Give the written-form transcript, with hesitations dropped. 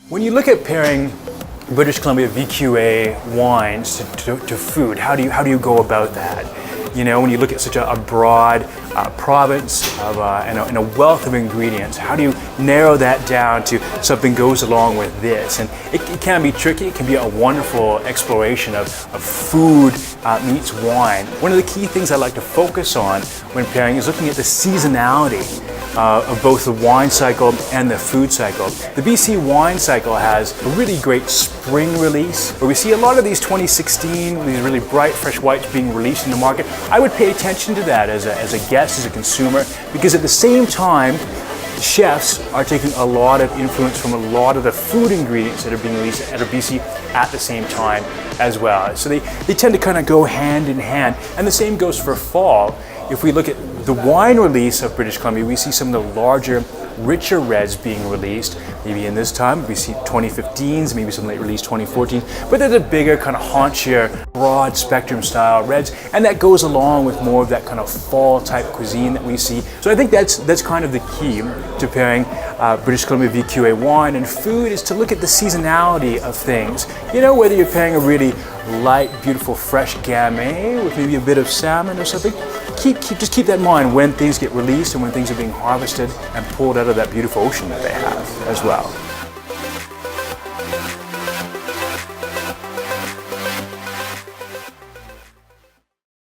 When you look at pairing British Columbia VQA wines to food, how do you go about that? You know, when you look at such a broad province of, and a wealth of ingredients, how do you narrow that down to something goes along with this? And it can be tricky. It can be a wonderful exploration of food meets wine. One of the key things I like to focus on when pairing is looking at the seasonality of both the wine cycle and the food cycle. The BC wine cycle has a really great spring release, where we see a lot of these 2016, these really bright, fresh whites being released in the market. I would pay attention to that as a guest, as a consumer, because at the same time, chefs are taking a lot of influence from a lot of the food ingredients that are being released out of BC at the same time as well. So they tend to kind of go hand in hand. And the same goes for fall. If we look at the wine release of British Columbia, we see some of the larger, richer reds being released. Maybe in this time, we see 2015s, maybe some late release 2014, but they're the bigger, kind of haunchier, broad spectrum style reds, and that goes along with more of that kind of fall type cuisine that we see. So I think that's kind of the key to pairing British Columbia VQA wine and food, is to look at the seasonality of things. You know, whether you're pairing a really light, beautiful, fresh gamay with maybe a bit of salmon or something, just keep that in mind when things get released and when things are being harvested and pulled out of that beautiful ocean that they have as well.